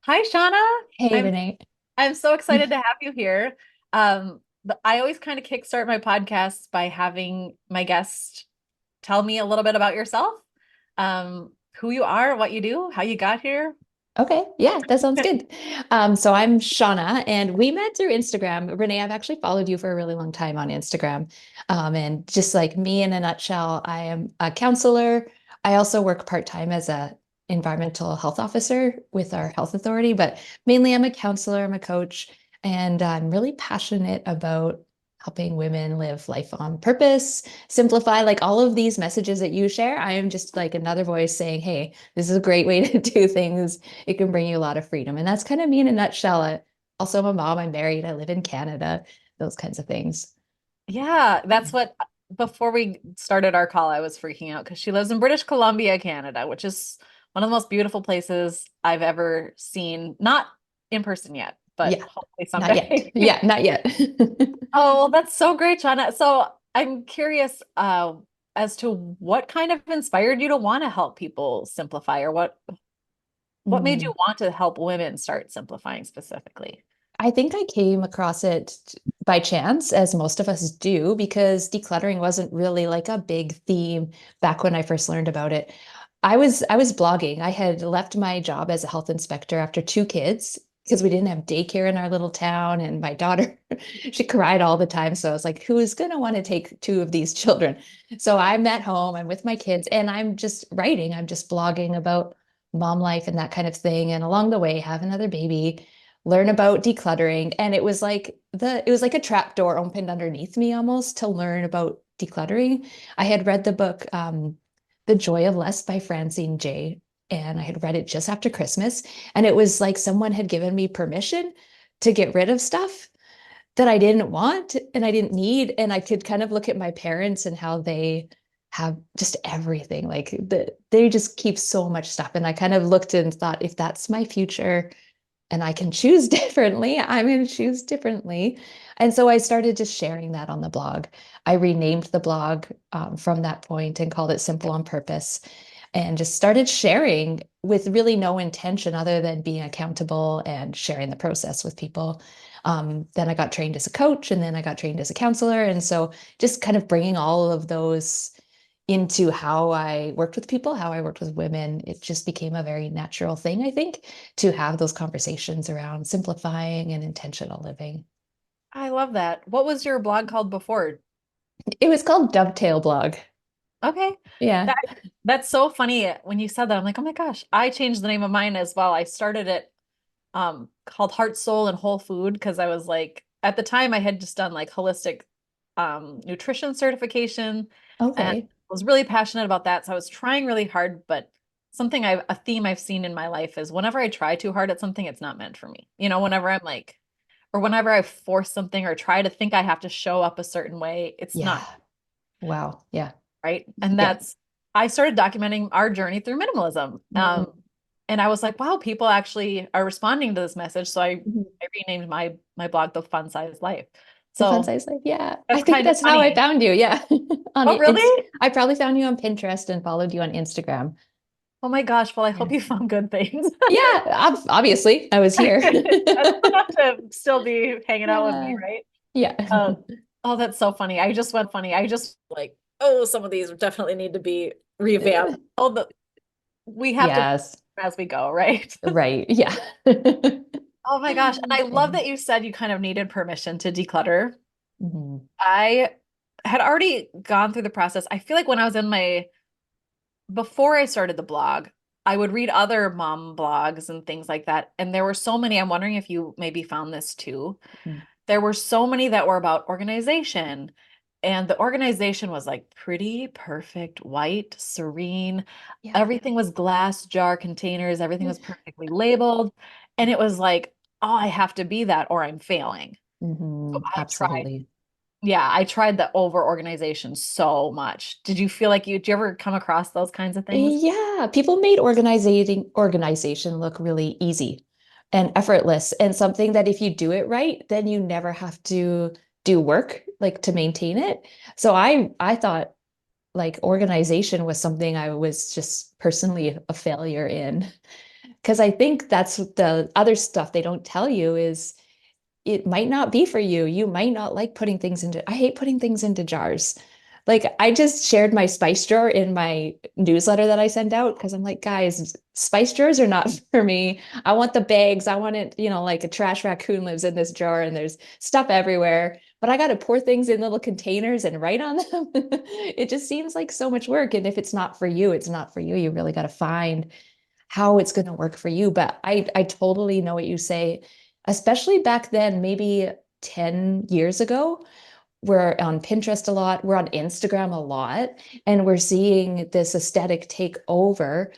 Hi, Shawna. Hey, I'm Renee. I'm so excited to have you here. I always kind of kickstart my podcasts by having my guest tell me a little bit about yourself, who you are, what you do, how you got here. Okay, yeah, that sounds good. So I'm Shawna, and we met through Instagram. Renee, I've actually followed you for a really long time on Instagram. And just like me in a nutshell, I am a counselor. I also work part-time as a environmental health officer with our health authority, but mainly I'm a counselor, I'm a coach, and I'm really passionate about helping women live life on purpose, simplify, like all of these messages that you share. I am just like another voice saying, hey, this is a great way to do things. It can bring you a lot of freedom. And that's kind of me in a nutshell. Also, I'm a mom, I'm married, I live in Canada, those kinds of things. Yeah, that's what before we started our call, I was freaking out because she lives in British Columbia, Canada, which is one of the most beautiful places I've ever seen. Not in person yet, but Yeah, hopefully not yet. someday. Yeah, not yet. Oh, well, that's so great, Shauna. So I'm curious as to what kind of inspired you to want to help people simplify, or what made you Mm. want to help women start simplifying specifically? I think I came across it by chance, as most of us do, because decluttering wasn't really like a big theme back when I first learned about it. I was blogging. I had left my job as a health inspector after two kids because we didn't have daycare in our little town, and my daughter, she cried all the time. So I was like, who is going to want to take two of these children? So I'm at home, I'm with my kids, and I'm just writing. I'm just blogging about mom life and that kind of thing. And along the way, have another baby, learn about decluttering. And it was like a trap door opened underneath me almost to learn about decluttering. I had read the book The Joy of Less by Francine J. And I had read it just after Christmas. And it was like someone had given me permission to get rid of stuff that I didn't want and I didn't need. And I could kind of look at my parents and how they have just everything. They just keep so much stuff. And I kind of looked and thought, if that's my future, and I can choose differently, I'm going to choose differently. And so I started just sharing that on the blog. I renamed the blog from that point and called it Simple on Purpose, and just started sharing with really no intention other than being accountable and sharing the process with people. Then I got trained as a coach, and then I got trained as a counselor. And so just kind of bringing all of those into how I worked with people, how I worked with women, it just became a very natural thing, I think, to have those conversations around simplifying and intentional living. I love that. What was your blog called before? It was called Dovetail Blog. Okay. Yeah. That that's so funny when you said that. I'm like, oh my gosh, I changed the name of mine as well. I started it called Heart, Soul, and Whole Food because I was like, at the time I had just done like holistic nutrition certification and Okay. was really passionate about that. So I was trying really hard, but a theme I've seen in my life is whenever I try too hard at something, it's not meant for me. Whenever I'm like, or whenever I force something or try to think I have to show up a certain way, it's Yeah. not Wow. Yeah. right. And Yeah. I started documenting our journey through minimalism. Mhm. And I was like, wow, people actually are responding to this message. So Mhm. I renamed my blog The Fun Size Life. The fun So size life. Yeah. I that's think kind of that's how I funny. found you. Yeah. Oh, really? I probably found you on Pinterest and followed you on Instagram. Oh my gosh. Well, I Yeah. hope you found good things. Yeah. Obviously, I was here. That's enough to still be hanging out with me, Yeah. right? Yeah. Oh, that's so funny. I just like, oh, some of these definitely need to be revamped. We have to Yes. as we go, right? Right. Yeah. Oh my gosh. And I love Yeah. that you said you kind of needed permission to declutter. Mhm. I had already gone through the process. I feel like when I was before I started the blog, I would read other mom blogs and things like that. And there were so many. I'm wondering if you maybe found this too. Mhm. There were so many that were about organization. And the organization was like pretty, perfect, white, serene. Yeah. Everything was glass jar containers, everything was perfectly labeled. And it was like, oh, I have to be that or I'm failing. So Absolutely. I tried the over organization so much. Did you ever come across those kinds of things? Yeah. People made organization look really easy and effortless, and something that if you do it right, then you never have to do work like to maintain it. So I thought like organization was something I was just personally a failure in. Because I think that's the other stuff they don't tell you is it might not be for you. You might not like putting things into, I hate putting things into jars. Like I just shared my spice drawer in my newsletter that I send out because I'm like, guys, spice drawers are not for me. I want the bags. I want it, like a trash raccoon lives in this jar and there's stuff everywhere. But I got to pour things in little containers and write on them. It just seems like so much work. And if it's not for you, it's not for you. You really got to find how it's going to work for you. But I totally know what you say, especially back then, maybe 10 years ago. We're on Pinterest a lot, we're on Instagram a lot, and we're seeing this aesthetic take over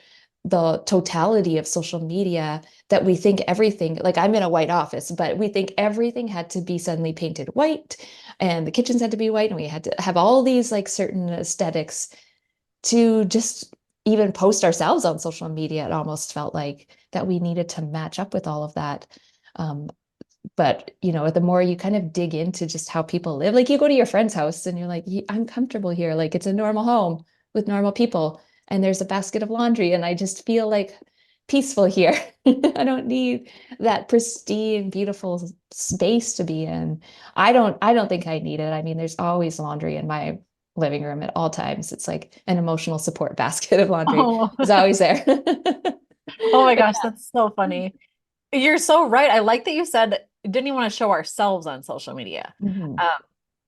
the totality of social media that we think everything, like I'm in a white office, but we think everything had to be suddenly painted white and the kitchens had to be white and we had to have all these like certain aesthetics to just even post ourselves on social media. It almost felt like that we needed to match up with all of that. Um, but the more you kind of dig into just how people live, like you go to your friend's house and you're like, I'm comfortable here. Like it's a normal home with normal people, and there's a basket of laundry, and I just feel like peaceful here. I don't need that pristine, beautiful space to be in. I don't think I need it. I mean, there's always laundry in my living room at all times. It's like an emotional support basket of laundry Oh, is always there. oh my But gosh, that's so funny. You're so right. I like that you said didn't even want to show ourselves on social media. yeah. Mhm. Um,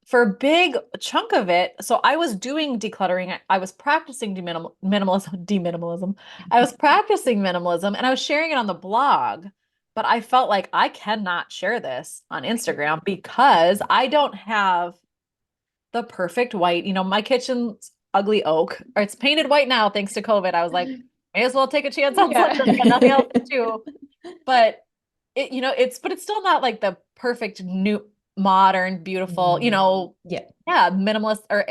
for a big chunk of it, so I was doing decluttering. I was practicing deminimalism. I was practicing minimalism and I was sharing it on the blog, but I felt like I cannot share this on Instagram because I don't have the perfect white. My kitchen's ugly oak, or it's painted white now thanks to COVID. I was like, may as well take a chance on Yeah. something. I got nothing else to do. But it's still not like the perfect new modern, beautiful, Yeah. yeah, minimalist or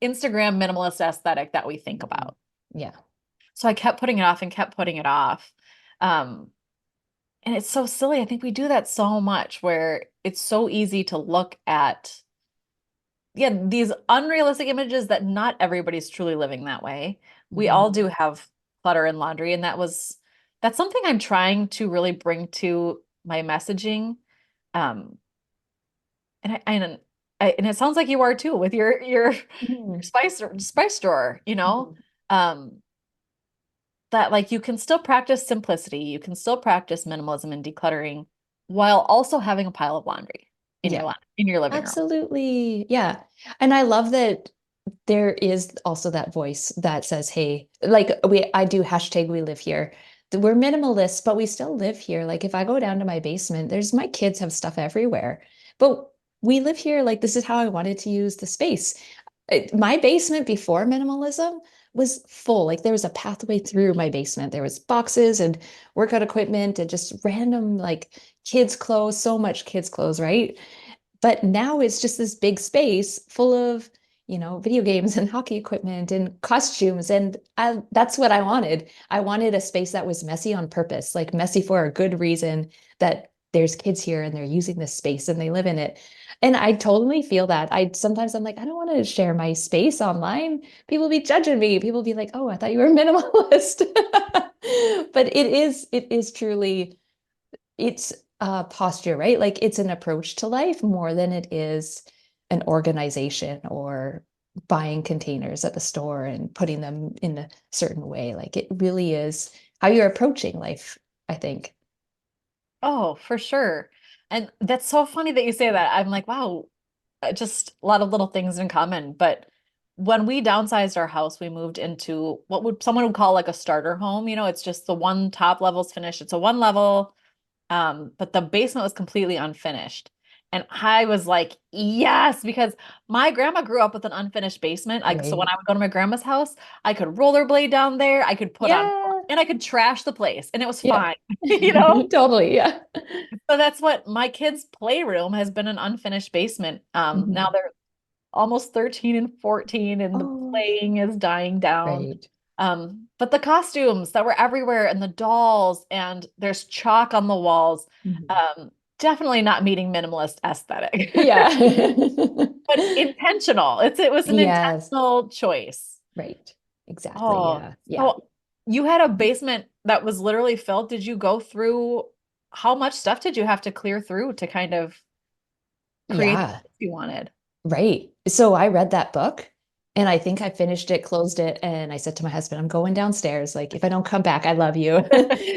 Instagram minimalist aesthetic that we think Mhm. about. Yeah. So I kept putting it off and kept putting it off. Um, and it's so silly. I think we do that so much where it's so easy to look at, yeah, these unrealistic images that not everybody's truly living that way. We all Mhm. do have clutter and laundry, and that's something I'm trying to really bring to my messaging. Um, and it sounds like you are too with your Mhm. spice drawer, Mhm. um, that like you can still practice simplicity, you can still practice minimalism and decluttering while also having a pile of laundry Yeah. in your living room. Absolutely. Yeah. And I love that there is also that voice that says, hey, like I do hashtag we live here. We're minimalists, but we still live here. Like if I go down to my basement, there's my kids have stuff everywhere. But we live here, like this is how I wanted to use the space. My basement before minimalism was full. Like there was a pathway through my basement. There was boxes and workout equipment and just random like kids' clothes, so much kids' clothes, right? But now it's just this big space full of, video games and hockey equipment and costumes. And that's what I wanted. I wanted a space that was messy on purpose, like messy for a good reason, that there's kids here and they're using this space and they live in it. And I totally feel that. I'm like, I don't want to share my space online. People be judging me. People be like, oh, I thought you were a minimalist. But it is truly it's a posture, right? Like it's an approach to life more than it is an organization or buying containers at the store and putting them in a certain way. Like it really is how you're approaching life, I think. Oh, for sure. And that's so funny that you say that. I'm like, wow, just a lot of little things in common. But when we downsized our house, we moved into what would someone would call like a starter home. It's just the one top level's finished. It's a one level, but the basement was completely unfinished. And I was like, yes, because my grandma grew up with an unfinished basement. Like, so when Right. I would go to my grandma's house, I could rollerblade down there, I could put on, Yeah. and I could trash the place, and it was Yeah. fine, you know? Totally. Yeah. So that's what my kids' playroom has been, an unfinished basement. Now Mhm. they're almost 13 and 14, and the Oh, playing is dying down. right. But the costumes that were everywhere and the dolls, and there's chalk on the walls. Mhm. Definitely not meeting minimalist aesthetic, Yeah. but intentional. It was an Yes. intentional choice. Right. Exactly. Oh, Yeah. Yeah. so You had a basement that was literally filled. Did you go through how much stuff did you have to clear through to kind of create the Yeah. space you wanted? Right. So I read that book and I think I finished it, closed it, and I said to my husband, I'm going downstairs. Like, if I don't come back, I love you.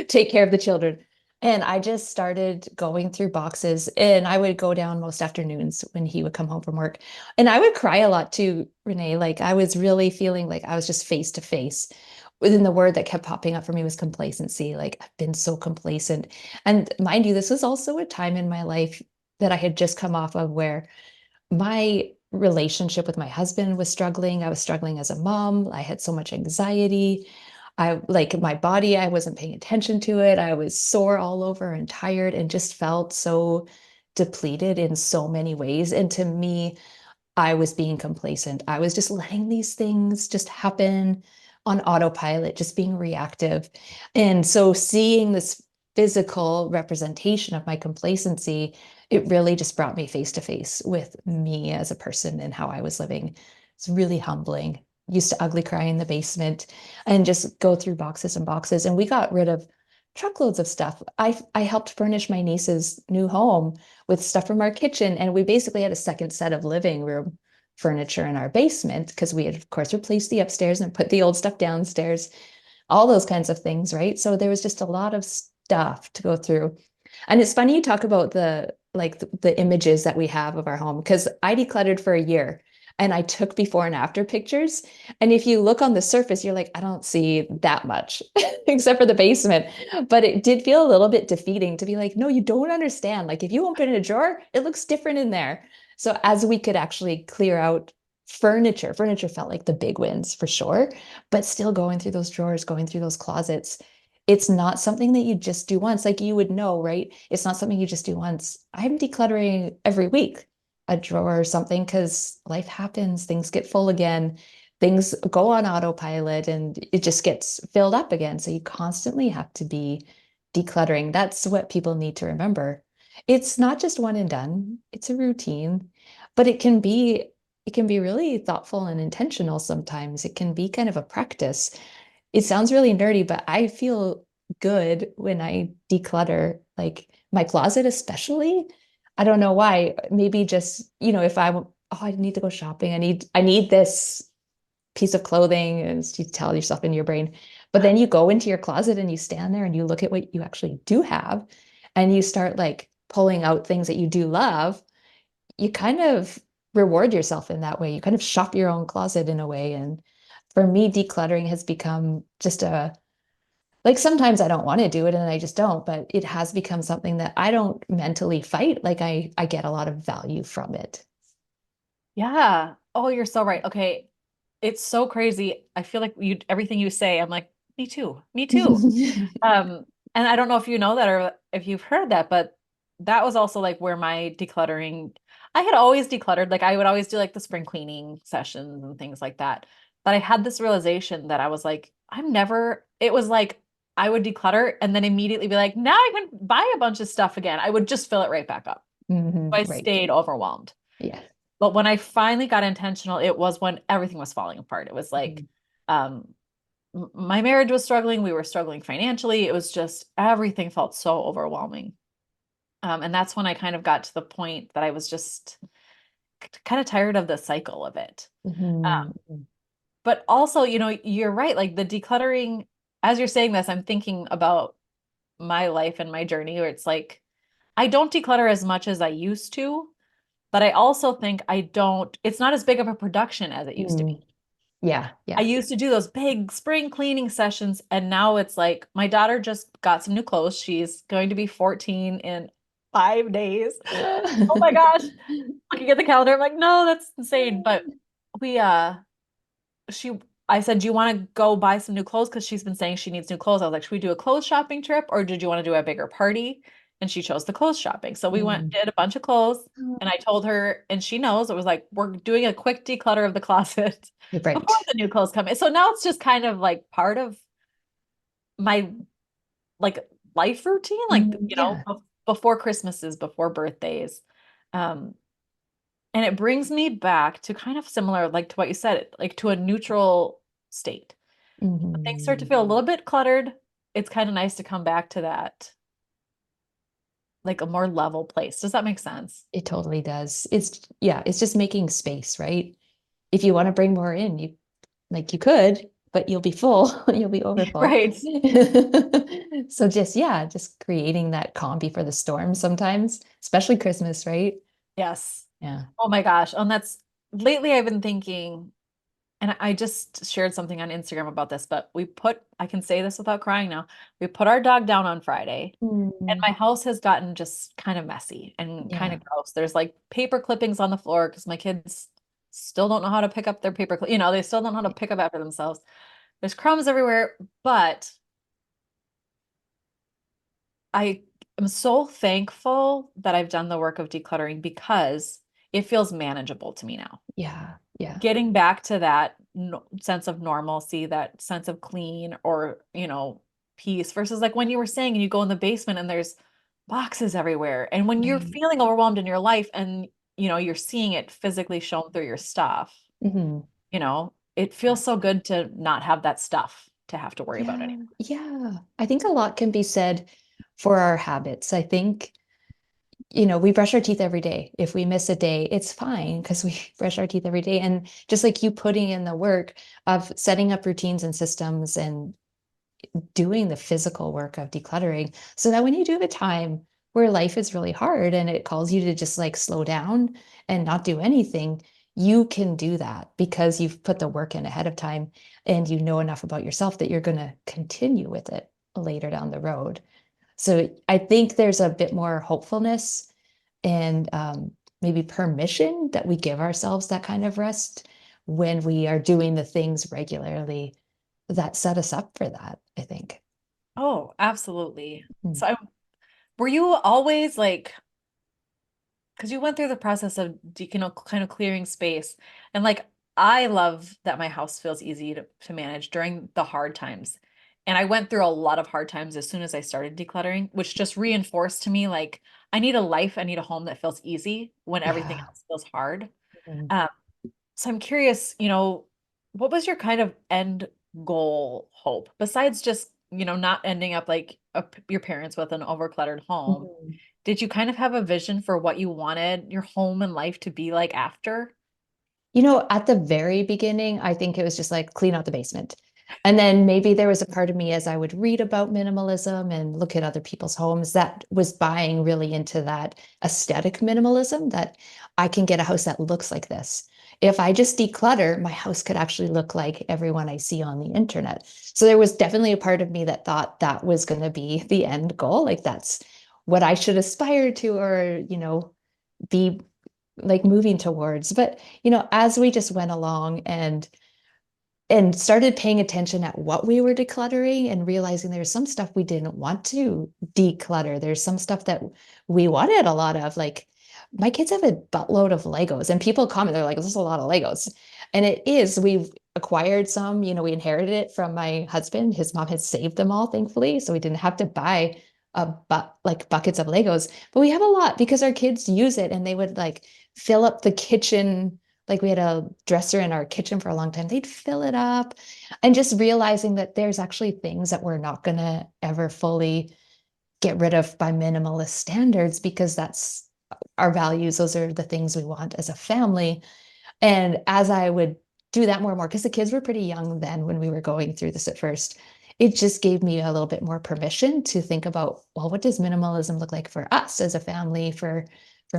Take care of the children. And I just started going through boxes and I would go down most afternoons when he would come home from work. And I would cry a lot too, Renee. Like I was really feeling like I was just face to face. Within the word that kept popping up for me was complacency. Like I've been so complacent. And mind you, this was also a time in my life that I had just come off of where my relationship with my husband was struggling. I was struggling as a mom. I had so much anxiety. I like my body, I wasn't paying attention to it. I was sore all over and tired and just felt so depleted in so many ways. And to me, I was being complacent. I was just letting these things just happen on autopilot, just being reactive. And so seeing this physical representation of my complacency, it really just brought me face to face with me as a person and how I was living. It's really humbling. Used to ugly cry in the basement and just go through boxes and boxes. And we got rid of truckloads of stuff. I helped furnish my niece's new home with stuff from our kitchen. And we basically had a second set of living room furniture in our basement because we had, of course, replaced the upstairs and put the old stuff downstairs, all those kinds of things, right? So there was just a lot of stuff to go through. And it's funny you talk about the images that we have of our home because I decluttered for a year and I took before and after pictures. And if you look on the surface, you're like, I don't see that much except for the basement. But it did feel a little bit defeating to be like, no, you don't understand. Like if you open a drawer, it looks different in there. So as we could actually clear out furniture felt like the big wins for sure. But still going through those drawers, going through those closets, it's not something that you just do once. Like you would know, right? It's not something you just do once. I'm decluttering every week, a drawer or something, because life happens, things get full again, things go on autopilot, and it just gets filled up again. So you constantly have to be decluttering. That's what people need to remember. It's not just one and done, it's a routine, but it can be really thoughtful and intentional sometimes. It can be kind of a practice. It sounds really nerdy, but I feel good when I declutter, like my closet, especially. I don't know why. Maybe just, if oh, I need to go shopping. I need this piece of clothing, as you tell yourself in your brain. But then you go into your closet and you stand there and you look at what you actually do have, and you start like pulling out things that you do love. You kind of reward yourself in that way. You kind of shop your own closet in a way. And for me, decluttering has become just like sometimes I don't want to do it and I just don't, but it has become something that I don't mentally fight. Like I get a lot of value from it. Yeah. Oh, you're so right. Okay. It's so crazy. I feel like you everything you say, I'm like, me too. Me too. Um, and I don't know if you know that or if you've heard that, but that was also like where my decluttering, I had always decluttered. Like I would always do like the spring cleaning sessions and things like that. But I had this realization that I was like, it was like I would declutter and then immediately be like, now I can buy a bunch of stuff again. I would just fill it right back up. I Right. stayed overwhelmed. Yeah. But when I finally got intentional, it was when everything was falling apart. It was like, Mhm. um, my marriage was struggling. We were struggling financially. It was just everything felt so overwhelming. And that's when I kind of got to the point that I was just kind of tired of the cycle of it. Mhm. But also, you're right. Like the decluttering, as you're saying this, I'm thinking about my life and my journey where it's like, I don't declutter as much as I used to, but I also think it's not as big of a production as it used to be. Mm. Yeah. I Yeah. used to do those big spring cleaning sessions, and now it's like my daughter just got some new clothes. She's going to be 14 in 5 days. Oh my gosh. Looking at the calendar, I'm like, no, that's insane. But we she I said, do you want to go buy some new clothes? Because she's been saying she needs new clothes. I was like, should we do a clothes shopping trip or did you want to do a bigger party? And she chose the clothes shopping. So we went, Mm. did a bunch of clothes, and I told her, and she knows it was like, we're doing a quick declutter of the closet before Right. the new clothes come in. So now it's just kind of like part of my like life routine, like, Yeah. before Christmases, before birthdays. Um, and it brings me back to kind of similar, like to what you said, like to a neutral state. When things start to feel a Mhm. little bit cluttered, it's kind of nice to come back to that, like a more level place. Does that make sense? It totally does. Yeah, it's just making space, right? If you want to bring more in, you could, but you'll be full, you'll be overfull. Right. So just creating that calm before the storm sometimes, especially Christmas, right? Yes. Yeah. Oh my gosh. And that's lately I've been thinking, and I just shared something on Instagram about this, but I can say this without crying now. We put our dog down on Friday, and Mm, my house has gotten just kind of messy and kind yeah. of gross. There's like paper clippings on the floor because my kids still don't know how to pick up their they still don't know how to pick up after themselves. There's crumbs everywhere, but I am so thankful that I've done the work of decluttering because it feels manageable to me now. Yeah. Yeah. Getting back to that sense of normalcy, that sense of clean or, peace versus like when you were saying you go in the basement and there's boxes everywhere. And when you're Right. feeling overwhelmed in your life and, you're seeing it physically shown through your stuff, Hmm. it feels so good to not have that stuff to have to worry about Yeah. anymore. Yeah. I think a lot can be said for our habits. I think we brush our teeth every day. If we miss a day, it's fine because we brush our teeth every day. And just like you putting in the work of setting up routines and systems and doing the physical work of decluttering, so that when you do have a time where life is really hard and it calls you to just like slow down and not do anything, you can do that because you've put the work in ahead of time and you know enough about yourself that you're going to continue with it later down the road. So I think there's a bit more hopefulness and maybe permission that we give ourselves that kind of rest when we are doing the things regularly that set us up for that, I think. Oh, absolutely. Mm. So were you always like, because you went through the process of, kind of clearing space. And like, I love that my house feels easy to manage during the hard times. And I went through a lot of hard times as soon as I started decluttering, which just reinforced to me like, I need a life, I need a home that feels easy when everything Yeah. else feels hard. Mm. Um, so I'm curious, what was your kind of end goal hope besides just, not ending up like your parents with an overcluttered home? Mhm. Did you kind of have a vision for what you wanted your home and life to be like after? At the very beginning, I think it was just like clean out the basement. And then maybe there was a part of me as I would read about minimalism and look at other people's homes that was buying really into that aesthetic minimalism that I can get a house that looks like this. If I just declutter, my house could actually look like everyone I see on the internet. So there was definitely a part of me that thought that was going to be the end goal. Like that's what I should aspire to or, be like moving towards. But, as we just went along and started paying attention at what we were decluttering and realizing there's some stuff we didn't want to declutter. There's some stuff that we wanted a lot of. Like my kids have a buttload of Legos and people comment, they're like, this is a lot of Legos. And it is, we've acquired some, we inherited it from my husband. His mom had saved them all, thankfully. So we didn't have to buy like buckets of Legos, but we have a lot because our kids use it and they would like fill up the kitchen, like we had a dresser in our kitchen for a long time. They'd fill it up and just realizing that there's actually things that we're not going to ever fully get rid of by minimalist standards because that's our values. Those are the things we want as a family. And as I would do that more and more, because the kids were pretty young then when we were going through this at first, it just gave me a little bit more permission to think about, well, what does minimalism look like for us as a family, for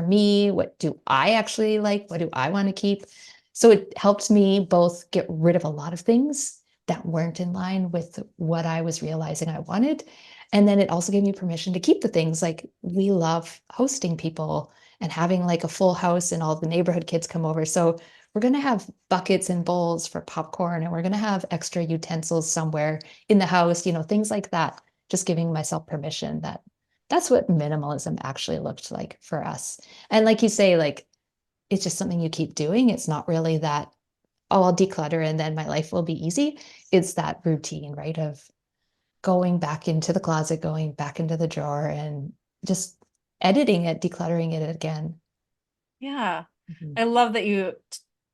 me? What do I actually like? What do I want to keep? So it helped me both get rid of a lot of things that weren't in line with what I was realizing I wanted. And then it also gave me permission to keep the things like we love hosting people and having like a full house and all the neighborhood kids come over. So we're going to have buckets and bowls for popcorn and we're going to have extra utensils somewhere in the house, things like that. Just giving myself permission that that's what minimalism actually looked like for us. And like you say, like it's just something you keep doing. It's not really that, oh, I'll declutter and then my life will be easy. It's that routine, right? Of going back into the closet, going back into the drawer and just editing it, decluttering it again. Yeah. Mhm. I love that you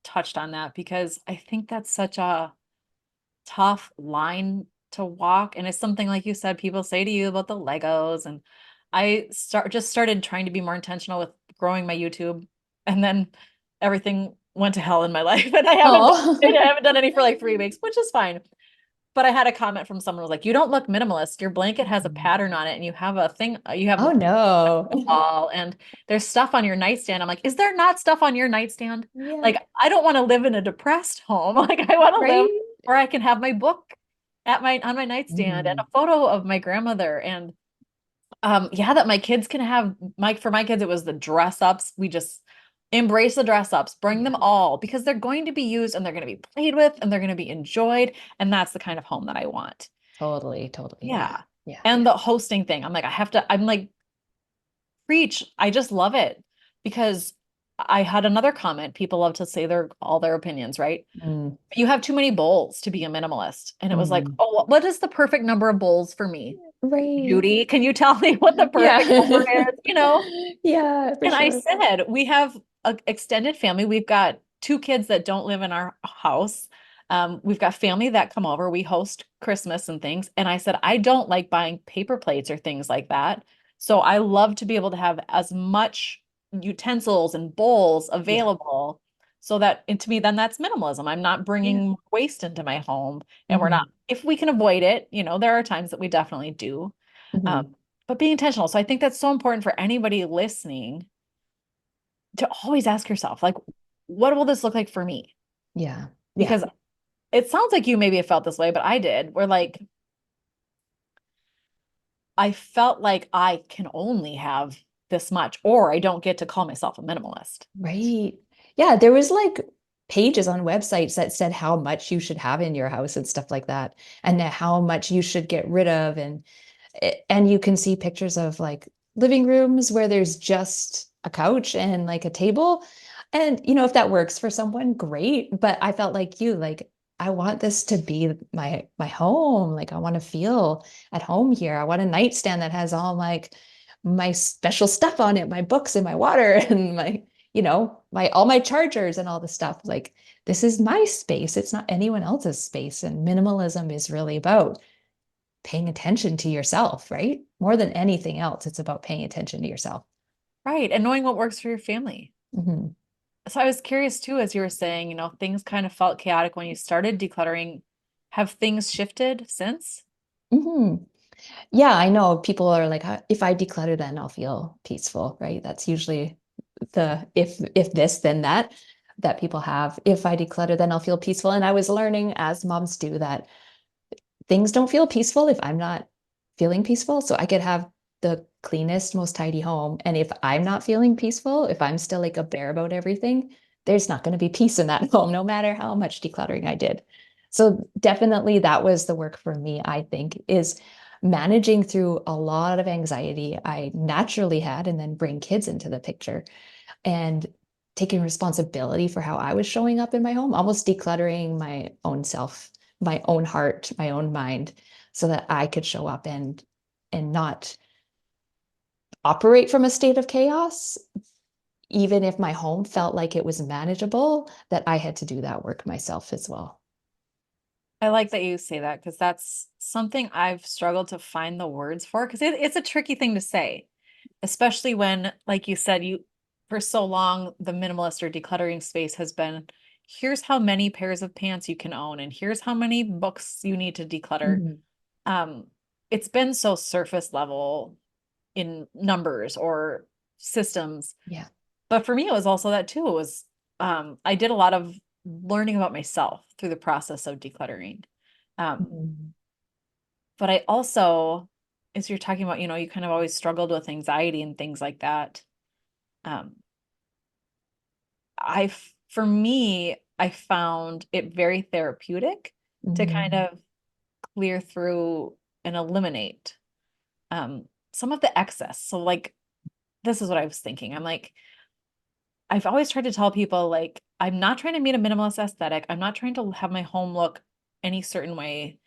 touched on that because I think that's such a tough line to walk. And it's something like you said, people say to you about the Legos. And just started trying to be more intentional with growing my YouTube. And then everything went to hell in my life. And Oh. I haven't done any for like 3 weeks, which is fine. But I had a comment from someone who was like, "You don't look minimalist. Your blanket has a pattern on it, and you have a thing, you have Oh no. wall, and there's stuff on your nightstand." I'm like, "Is there not stuff on your nightstand?" Yeah. Like, I don't want to live in a depressed home. Like, I want to live Right. where I can have my book on my nightstand and Mm. a photo of my grandmother. And yeah, that my kids can have for my kids, it was the dress ups. We just embrace the dress ups, bring them Yeah. all because they're going to be used and they're going to be played with and they're going to be enjoyed. And that's the kind of home that I want. Totally, totally. Yeah. Yeah. Yeah. And the hosting thing, I'm like, preach. I just love it because I had another comment. People love to say all their opinions, right? Mm. You have too many bowls to be a minimalist. And it was like, Mm. oh, what is the perfect number of bowls for me? Right. Judy, can you tell me what the perfect number Yeah. is? Yeah, for And I sure. said, we have an extended family. We've got two kids that don't live in our house. We've got family that come over. We host Christmas and things. And I said, I don't like buying paper plates or things like that. So I love to be able to have as much utensils and bowls Yeah. available so that, and to me, then that's minimalism. I'm not Yeah. bringing waste into my home and we're not, Hmm. if we can avoid it, there are times that we definitely do. Hmm. But be intentional. So I think that's so important for anybody listening to always ask yourself, like, what will this look like for me? Yeah. Yeah. Because it sounds like you maybe have felt this way, but I did. Where like I felt like I can only have this much, or I don't get to call myself a minimalist. Right. Yeah, there was like pages on websites that said how much you should have in your house and stuff like that, and that how much you should get rid of. And you can see pictures of like living rooms where there's just a couch and like a table. And if that works for someone, great. But I felt like you, like I want this to be my home. Like I want to feel at home here. I want a nightstand that has all like my special stuff on it, my books and my water and my all my chargers and all the stuff. Like this is my space. It's not anyone else's space. And minimalism is really about paying attention to yourself, right? More than anything else, it's about paying attention to yourself. Right. And knowing what works for your family. Hmm. So I was curious too, as you were saying, things kind of felt chaotic when you started decluttering. Have things shifted since? Hmm. Yeah, I know people are like, if I declutter, then I'll feel peaceful, right? That's usually the if this, then that people have. If I declutter, then I'll feel peaceful. And I was learning, as moms do, that things don't feel peaceful if I'm not feeling peaceful. So I could have the cleanest, most tidy home. And if I'm not feeling peaceful, if I'm still like a bear about everything, there's not going to be peace in that home, no matter how much decluttering I did. So definitely that was the work for me, I think, is managing through a lot of anxiety I naturally had, and then bring kids into the picture and taking responsibility for how I was showing up in my home, almost decluttering my own self, my own heart, my own mind, so that I could show up and not operate from a state of chaos, even if my home felt like it was manageable, that I had to do that work myself as well. I like that you say that because that's something I've struggled to find the words for because it's a tricky thing to say, especially when, like you said, for so long, the minimalist or decluttering space has been here's how many pairs of pants you can own, and here's how many books you need to declutter. Mhm. Um, it's been so surface level in numbers or systems. Yeah. But for me, it was also that too. It was I did a lot of learning about myself through the process of decluttering. Um, Mhm. but I also, as you're talking about, you kind of always struggled with anxiety and things like that. Um, for me, I found it very therapeutic to kind Mhm. of clear through and eliminate some of the excess. So like, this is what I was thinking. I'm like, I've always tried to tell people like I'm not trying to meet a minimalist aesthetic. I'm not trying to have my home look any certain way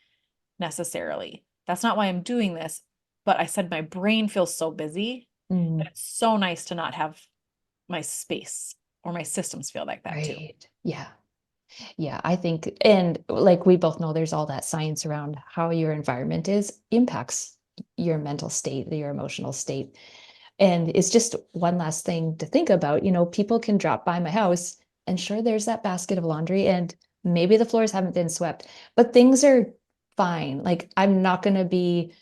necessarily. That's not why I'm doing this. But I said my brain feels so busy that Mhm. it's so nice to not have my space or my systems feel like that too. Right. Yeah. Yeah, I think, and like we both know, there's all that science around how your environment is impacts your mental state, your emotional state. And it's just one last thing to think about. People can drop by my house and sure, there's that basket of laundry and maybe the floors haven't been swept, but things are fine. Like I'm not going to be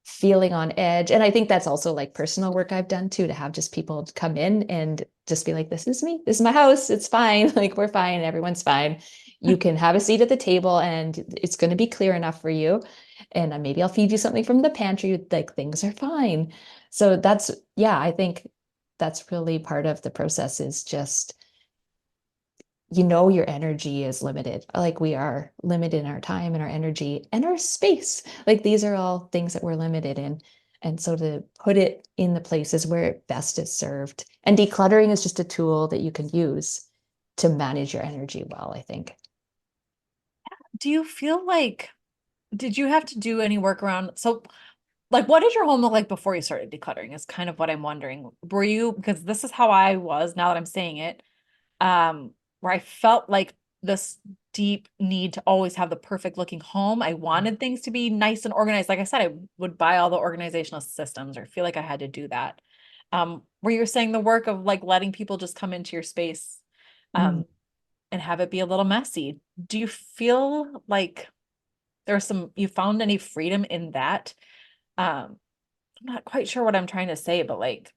feeling on edge. And I think that's also like personal work I've done too, to have just people come in and just be like, this is me, this is my house, it's fine. Like we're fine, everyone's fine. You can have a seat at the table and it's going to be clear enough for you. And maybe I'll feed you something from the pantry. Like things are fine. So that's, yeah, I think that's really part of the process is just your energy is limited. Like we are limited in our time and our energy and our space. Like these are all things that we're limited in. And so to put it in the places where it best is served. And decluttering is just a tool that you can use to manage your energy well, I think. Do you feel like, did you have to do any work around? So, like, what did your home look like before you started decluttering? Is kind of what I'm wondering. Were you, because this is how I was now that I'm saying it, where I felt like this deep need to always have the perfect looking home. I wanted things to be nice and organized. Like I said, I would buy all the organizational systems or feel like I had to do that. Where you're saying the work of like letting people just come into your space, Mm. um, and have it be a little messy. Do you feel like there's you found any freedom in that? I'm not quite sure what I'm trying to say, but like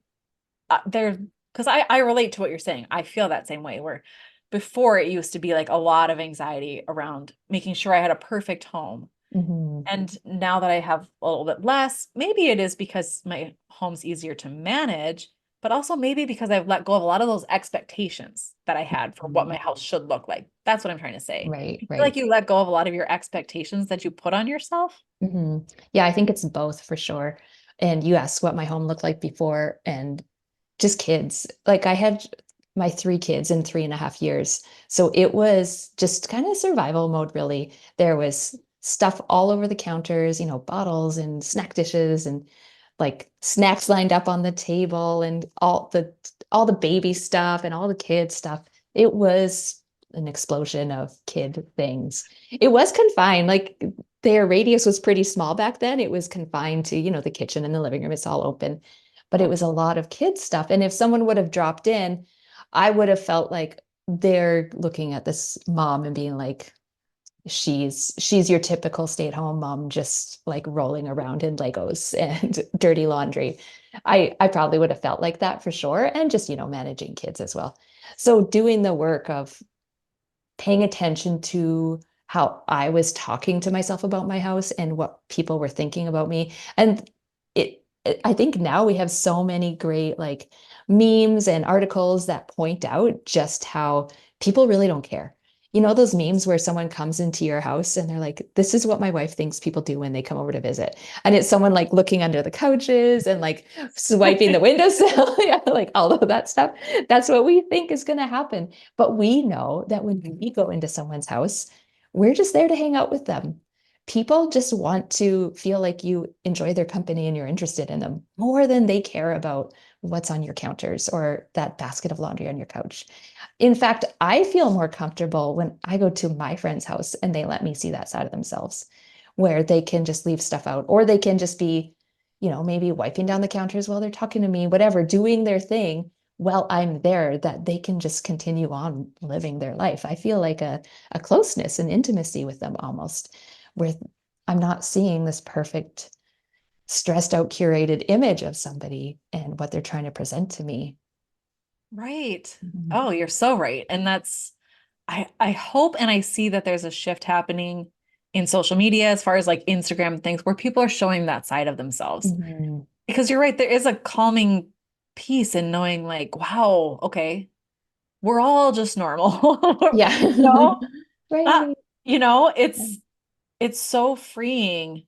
there, because I relate to what you're saying. I feel that same way where before it used to be like a lot of anxiety around making sure I had a perfect home. Mhm. And now that I have a little bit less, maybe it is because my home's easier to manage, but also maybe because I've let go of a lot of those expectations that I had for what Mhm. my house should look like. That's what I'm trying to say. Right, I feel like right. you let go of a lot of your expectations that you put on yourself. Yeah, I think it's both for sure. And you asked what my home looked like before, and just kids. Like I had my three kids in 3.5 years. So it was just kind of survival mode, really. There was stuff all over the counters, bottles and snack dishes and like snacks lined up on the table and all the baby stuff and all the kids stuff. It was an explosion of kid things. It was confined, like their radius was pretty small back then. It was confined to, the kitchen and the living room. It's all open, but it Oh, was a lot of kids stuff. And if someone would have dropped in, I would have felt like they're looking at this mom and being like, she's your typical stay-at-home mom, just like rolling around in Legos and dirty laundry. I probably would have felt like that for sure. And just, managing kids as well. So doing the work of paying attention to how I was talking to myself about my house and what people were thinking about me. And I think now we have so many great like memes and articles that point out just how people really don't care. Those memes where someone comes into your house and they're like, this is what my wife thinks people do when they come over to visit. And it's someone like looking under the couches and like swiping the windowsill. Yeah, like all of that stuff. That's what we think is going to happen. But we know that when we go into someone's house, we're just there to hang out with them. People just want to feel like you enjoy their company and you're interested in them more than they care about what's on your counters or that basket of laundry on your couch. In fact, I feel more comfortable when I go to my friend's house and they let me see that side of themselves, where they can just leave stuff out or they can just be, maybe wiping down the counters while they're talking to me, whatever, doing their thing while I'm there, that they can just continue on living their life. I feel like a closeness and intimacy with them almost, where I'm not seeing this perfect, stressed out, curated image of somebody and what they're trying to present to me. right. Mhm. Oh, you're so right. And that's, I hope and I see that there's a shift happening in social media as far as like Instagram and things where people are showing that side of themselves. Mhm. Because you're right, there is a calming peace in knowing like, wow, okay, we're all just normal. Yeah. No, uh, Right. you know, Yeah. it's so freeing.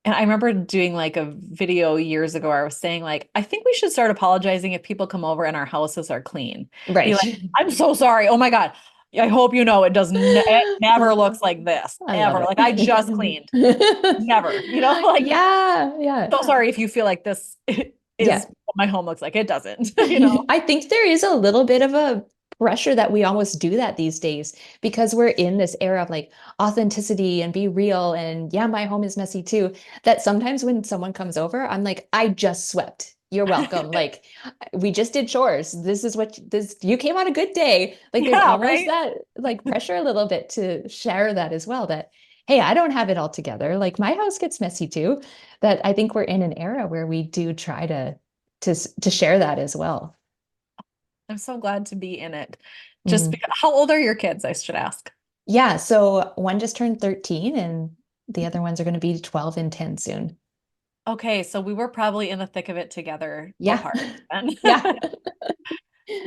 And I remember doing like a video years ago where I was saying like, I think we should start apologizing if people come over and our houses are clean. Be Right. like, I'm so sorry. Oh my God. I hope you know it does ne it never looks like this I love ever. Like I just it. cleaned. Never, like Yeah, yeah, so sorry if you feel like this is yeah. what my home looks like. It doesn't, you know. I think there is a little bit of a pressure that we almost do that these days because we're in this era of like authenticity and be real. And yeah, my home is messy too. That sometimes when someone comes over, I'm like, I just swept. You're welcome. Like we just did chores. This is what this you came on a good day. Like there's Yeah, almost right? that like pressure a little bit to share that as well. That hey, I don't have it all together. Like my house gets messy too. That I think we're in an era where we do try to share that as well. I'm so glad to be in it. Just Mm. because, how old are your kids, I should ask? Yeah, so one just turned 13 and the other ones are going to be 12 and 10 soon. Okay, so we were probably in the thick of it together Yeah. apart. And Yeah.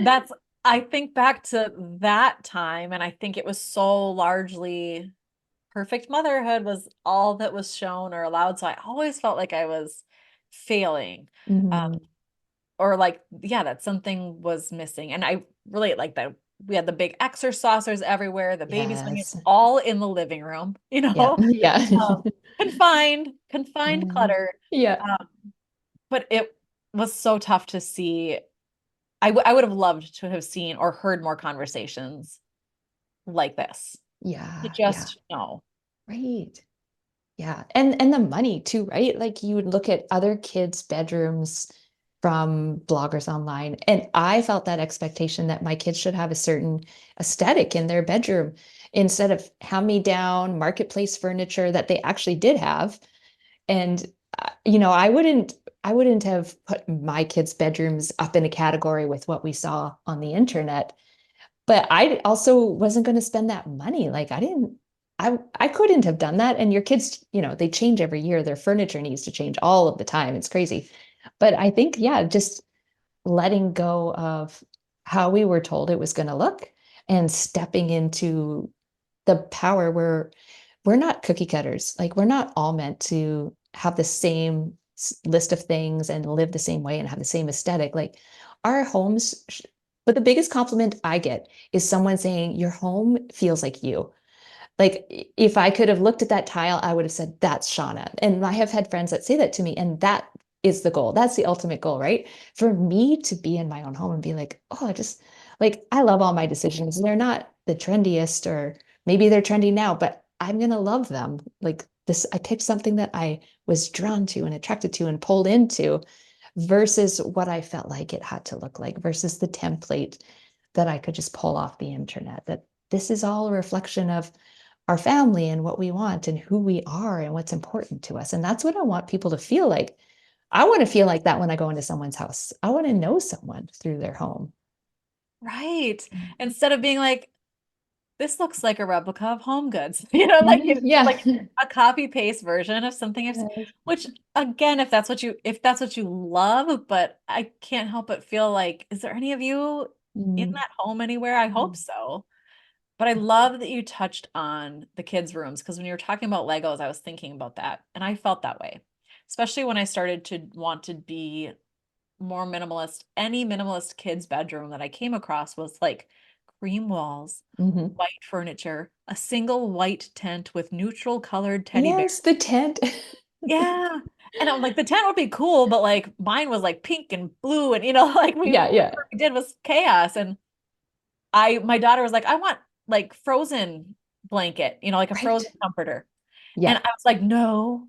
that's, I think back to that time, and I think it was so largely perfect motherhood was all that was shown or allowed. So I always felt like I was failing. Um, Mhm. or like, yeah, that something was missing. And I really like that we had the big Xer saucers everywhere, the baby swinging, Yes. all in the living room, Yeah. Yeah. um, confined Mhm. clutter. Yeah. Um, but it was so tough to see. I would have loved to have seen or heard more conversations like this. To Yeah. Yeah. just know. Right. Yeah. And the money too, right? Like you would look at other kids' bedrooms from bloggers online, and I felt that expectation that my kids should have a certain aesthetic in their bedroom instead of hand-me-down marketplace furniture that they actually did have. And I wouldn't have put my kids' bedrooms up in a category with what we saw on the internet. But I also wasn't going to spend that money. Like I couldn't have done that. And your kids, they change every year. Their furniture needs to change all of the time. It's crazy. But I think, yeah, just letting go of how we were told it was going to look and stepping into the power where we're not cookie cutters. Like we're not all meant to have the same list of things and live the same way and have the same aesthetic. Like our homes, but the biggest compliment I get is someone saying, your home feels like you. Like if I could have looked at that tile, I would have said, that's Shawna. And I have had friends that say that to me, and that is the goal. That's the ultimate goal, right? For me to be in my own home and be like, oh, just like I love all my decisions. They're not the trendiest, or maybe they're trendy now, but I'm gonna love them. Like this, I picked something that I was drawn to and attracted to and pulled into versus what I felt like it had to look like, versus the template that I could just pull off the internet. That this is all a reflection of our family and what we want and who we are and what's important to us. And that's what I want people to feel like. I want to feel like that when I go into someone's house. I want to know someone through their home. Right. Instead of being like, this looks like a replica of Home Goods, like Mhm. Yeah. like a copy paste version of something I've seen, Yes. which again, if that's what you love, but I can't help but feel like, is there any of you in Mm. that home anywhere? I hope so. But I love that you touched on the kids' rooms because when you were talking about Legos, I was thinking about that. And I felt that way, especially when I started to want to be more minimalist. Any minimalist kid's bedroom that I came across was like cream walls, Mhm. white furniture, a single white tent with neutral colored teddy bears. Yes, the tent. Yeah. And I'm like, the tent would be cool, but like mine was like pink and blue, and like Yeah, yeah. whatever we did was chaos. And my daughter was like, I want like frozen blanket, like a frozen Right. comforter. And Yeah. I was like, no,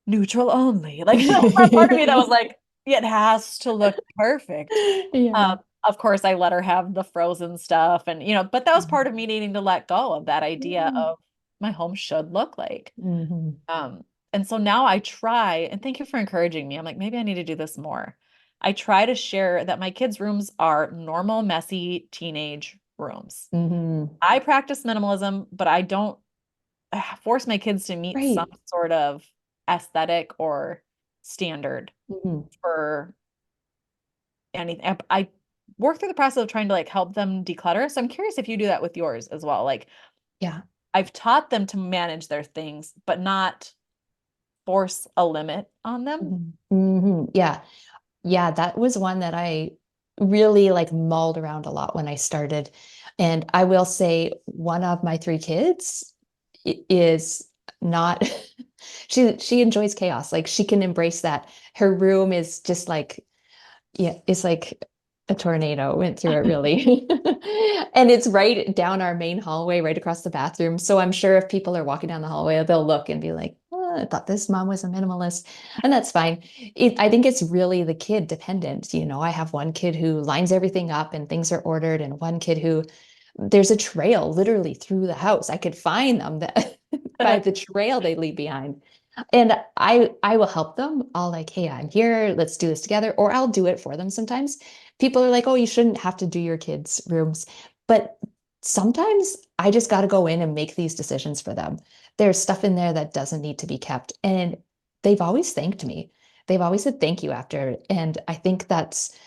neutral only. Like there was that part of me that was like, it has to look perfect. Yeah. Of course, I let her have the frozen stuff, and but that was part of me needing to let go of that idea Mhm. of my home should look like. Mhm. Um, and so now I try, and thank you for encouraging me. I'm like, maybe I need to do this more. I try to share that my kids' rooms are normal, messy teenage rooms. Mhm. I practice minimalism, but I don't force my kids to meet some Right. sort of aesthetic or standard Mhm. for anything. I work through the process of trying to like help them declutter. So I'm curious if you do that with yours as well. Like Yeah. I've taught them to manage their things, but not force a limit on them. Mhm. Mhm. Yeah. Yeah, that was one that I really like mulled around a lot when I started. And I will say one of my three kids is not she enjoys chaos. Like she can embrace that. Her room is just like yeah, it's like A tornado went through it really. And it's right down our main hallway, right across the bathroom. So I'm sure if people are walking down the hallway, they'll look and be like, oh, I thought this mom was a minimalist. And that's fine. I think it's really the kid dependent. I have one kid who lines everything up and things are ordered, and one kid who there's a trail literally through the house. I could find them that by the trail they leave behind. And I will help them. I'll like, hey, I'm here. Let's do this together. Or I'll do it for them sometimes. People are like, oh, you shouldn't have to do your kids' rooms. But sometimes I just got to go in and make these decisions for them. There's stuff in there that doesn't need to be kept. And they've always thanked me. They've always said thank you after. And I think that's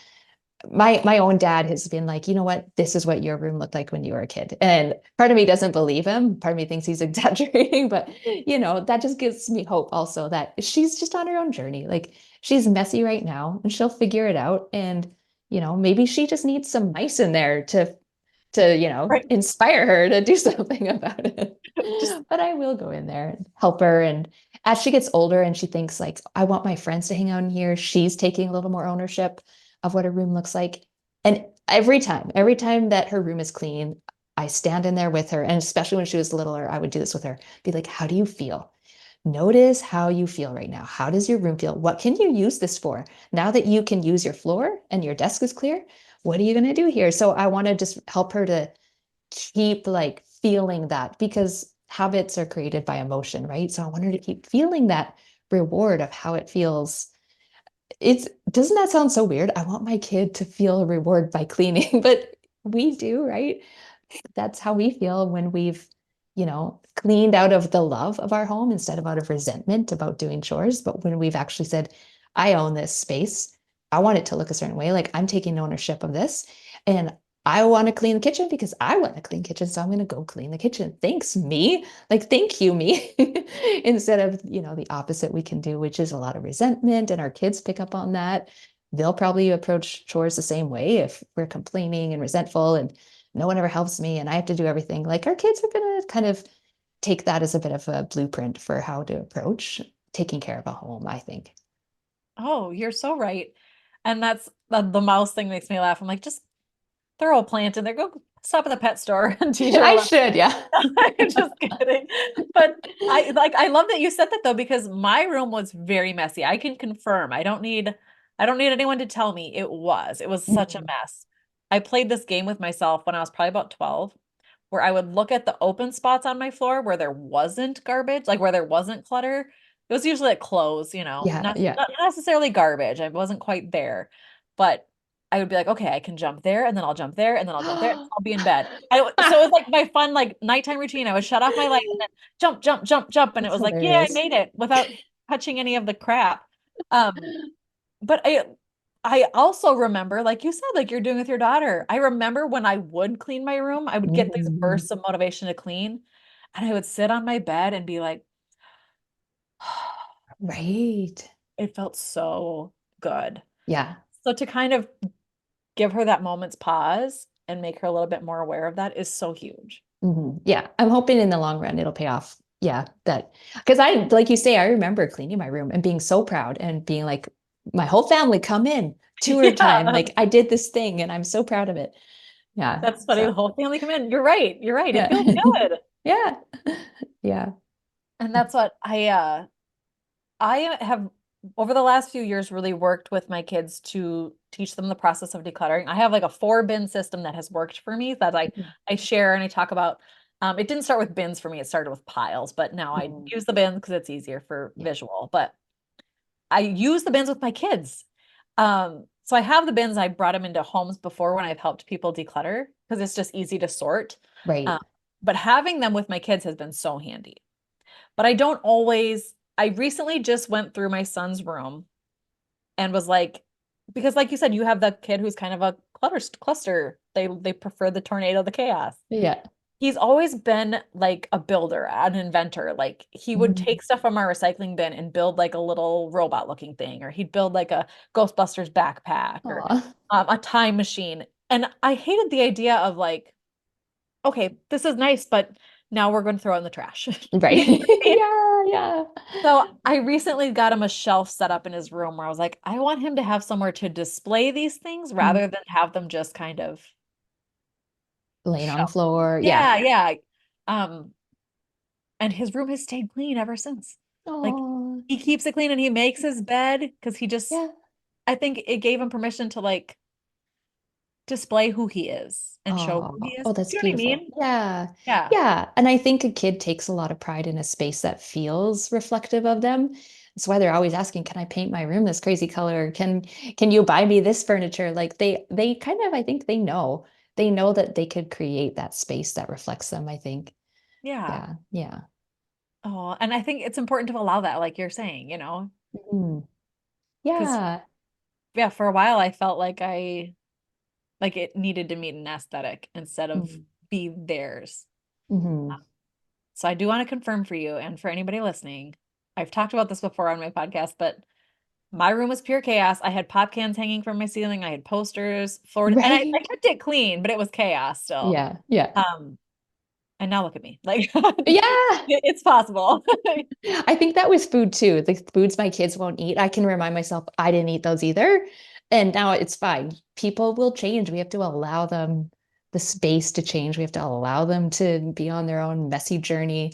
my own dad has been like, you know what, this is what your room looked like when you were a kid. And part of me doesn't believe him. Part of me thinks he's exaggerating, but that just gives me hope also that she's just on her own journey. Like she's messy right now and she'll figure it out. And, maybe she just needs some mice in there to, Right. inspire her to do something about it. Just But I will go in there and help her. And as she gets older and she thinks like, I want my friends to hang out in here, she's taking a little more ownership of what her room looks like. And every time that her room is clean, I stand in there with her. And especially when she was littler, I would do this with her. Be like, how do you feel? Notice how you feel right now. How does your room feel? What can you use this for? Now that you can use your floor and your desk is clear, what are you going to do here? So I want to just help her to keep like feeling that because habits are created by emotion, right? So I want her to keep feeling that reward of how it feels. It's doesn't that sound so weird? I want my kid to feel a reward by cleaning, but we do, right? That's how we feel when we've, cleaned out of the love of our home instead of out of resentment about doing chores. But when we've actually said, I own this space, I want it to look a certain way, like I'm taking ownership of this. And I want to clean the kitchen because I want to clean kitchen. So I'm going to go clean the kitchen. Thanks, me. Like, thank you, me. Instead of, the opposite we can do, which is a lot of resentment. And our kids pick up on that. They'll probably approach chores the same way if we're complaining and resentful and no one ever helps me and I have to do everything. Like our kids are going to kind of take that as a bit of a blueprint for how to approach taking care of a home, I think. oh, you're so right. And that's the mouse thing makes me laugh. I'm like, just throw a plant in there. Go stop at the pet store and teach her a I lesson. should, yeah. I'm just kidding. But I love that you said that though, because my room was very messy. I can confirm. I don't need anyone to tell me it was. It was such a Mhm. mess. I played this game with myself when I was probably about 12, where I would look at the open spots on my floor where there wasn't garbage, like where there wasn't clutter. It was usually like clothes, Yeah, yeah. not necessarily garbage. I wasn't quite there, but I would be like, okay, I can jump there, and then I'll jump there, and then I'll jump there, and I'll be in bed. So it was like my fun like nighttime routine. I would shut off my light and then jump, jump, jump, jump, and it That's was like, yeah, I hilarious. made it without touching any of the crap. Um, but I also remember, like you said, like you're doing with your daughter. I remember when I would clean my room, I would get these Mhm. bursts of motivation to clean, and I would sit on my bed and be like, Right. it felt so good. Yeah. So to kind of give her that moment's pause and make her a little bit more aware of that is so huge. Yeah. I'm hoping in the long run it'll pay off. Yeah. That because like you say, I remember cleaning my room and being so proud and being like, my whole family come in tour time. Yeah, Like I did this thing and I'm so proud of it. Yeah. that's funny. The So whole family come in. You're right. You're right. It yeah. feels good. Yeah. Yeah. And that's what I have over the last few years really worked with my kids to teach them the process of decluttering. I have like a 4 bin system that has worked for me that I share and I talk about. It didn't start with bins for me, it started with piles, but now I Mhm. use the bins because it's easier for Yeah. visual. But I use the bins with my kids. So I have the bins. I brought them into homes before when I've helped people declutter because it's just easy to sort. Um, Right. but having them with my kids has been so handy. But I don't always, I recently just went through my son's room and was like, because like you said, you have the kid who's kind of a cluster. They prefer the tornado, the chaos. Yeah. He's always been like a builder, an inventor. Like he would Mm. take stuff from our recycling bin and build like a little robot looking thing, or he'd build like a Ghostbusters backpack or Aw. a time machine. And I hated the idea of like, okay, this is nice, but now we're going to throw it in the trash. Right. You know what I mean? Yeah, yeah. So I recently got him a shelf set up in his room where I was like, I want him to have somewhere to display these things Mm. rather than have them just kind of Laying on the shelf. floor. Yeah. Yeah, yeah. Um, and his room has stayed clean ever since. Like Oh, he keeps it clean and he makes his bed because he just, yeah. I think it gave him permission to like display who he is and show who he Oh, is. oh, that's Do you know what I beautiful. mean? Yeah. Yeah. Yeah. And I think a kid takes a lot of pride in a space that feels reflective of them. That's why they're always asking, can I paint my room this crazy color? Can you buy me this furniture? Like they kind of, I think they know. They know that they could create that space that reflects them, I think. Yeah. Yeah. Yeah. Oh, and I think it's important to allow that, like you're saying, Mhm. because Yeah. yeah, for a while I felt like like it needed to meet an aesthetic instead of Mhm. be theirs. Mhm. So I do want to confirm for you and for anybody listening, I've talked about this before on my podcast, but my room was pure chaos. I had pop cans hanging from my ceiling. I had posters, floor, and I Right. kept it clean, but it was chaos still. Yeah. Yeah. Um, and now look at me. Like Yeah. it's possible. I think that was food too. The foods my kids won't eat. I can remind myself I didn't eat those either. And now it's fine. People will change. We have to allow them the space to change. We have to allow them to be on their own messy journey.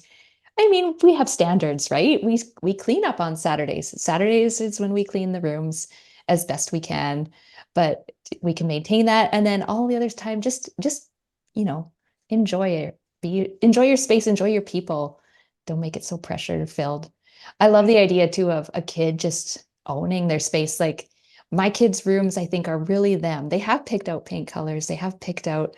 I mean, we have standards, right? We clean up on Saturdays. Saturdays is when we clean the rooms as best we can, but we can maintain that. And then all the other time, just you know, enjoy it. Enjoy your space, enjoy your people. Don't make it so pressure filled. I love Right. the idea too of a kid just owning their space. Like my kids' rooms, I think, are really them. They have picked out paint colors. They have picked out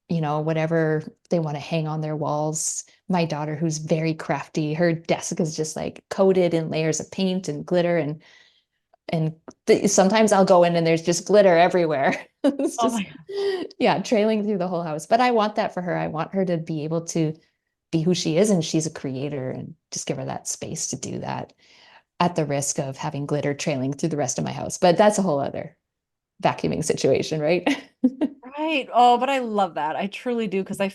whatever they want to hang on their walls. My daughter, who's very crafty, her desk is just like coated in layers of paint and glitter and sometimes I'll go in and there's just glitter everywhere. It's Oh my just God. yeah, trailing through the whole house. But I want that for her. I want her to be able to be who she is and she's a creator and just give her that space to do that at the risk of having glitter trailing through the rest of my house. But that's a whole other vacuuming situation, right? Right. Oh, but I love that. I truly do because I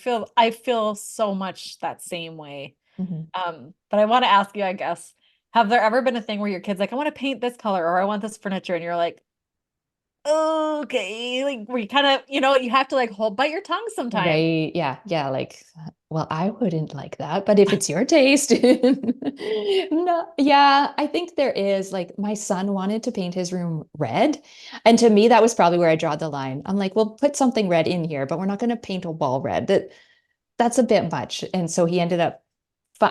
feel so much that same way. Mhm. But I want to ask you, I guess, have there ever been a thing where your kid's like, I want to paint this color or I want this furniture, and you're like, okay, like where you kind of, you have to like bite your tongue sometimes. Right. Yeah. Yeah. Like, well, I wouldn't like that, but if it's your taste, no. Yeah. I think there is like my son wanted to paint his room red. And to me, that was probably where I draw the line. I'm like, well, put something red in here, but we're not going to paint a wall red. That's a bit much. And so he ended up,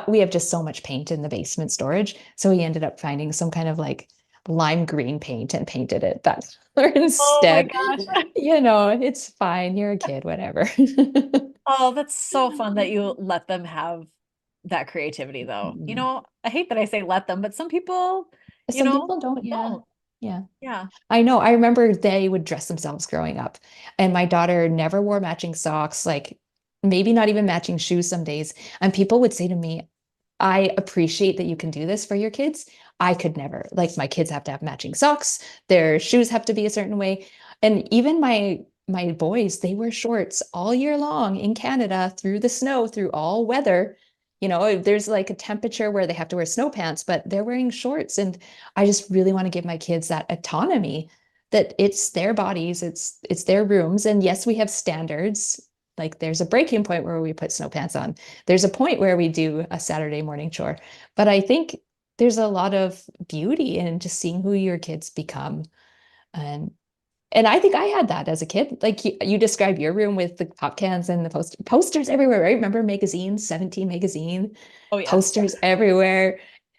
we have just so much paint in the basement storage. So he ended up finding some kind of like lime green paint and painted it that color Oh my instead. gosh. It's fine. You're a kid, whatever. Oh, that's so fun that you let them have that creativity though. Mm. I hate that I say let them, but some people, Some people don't, yeah. don't. Yeah. Yeah. I know. I remember they would dress themselves growing up, and my daughter never wore matching socks, like maybe not even matching shoes some days. And people would say to me, I appreciate that you can do this for your kids. I could never. Like my kids have to have matching socks, their shoes have to be a certain way. And even my boys, they wear shorts all year long in Canada through the snow, through all weather. There's like a temperature where they have to wear snow pants, but they're wearing shorts. And I just really want to give my kids that autonomy that it's their bodies, it's their rooms. And yes, we have standards. Like there's a breaking point where we put snow pants on. There's a point where we do a Saturday morning chore. But I think there's a lot of beauty in just seeing who your kids become. And and I think I had that as a kid. Like you described your room with the pop cans and the posters everywhere, right? Remember magazines, 17 magazine, Oh yeah. posters everywhere.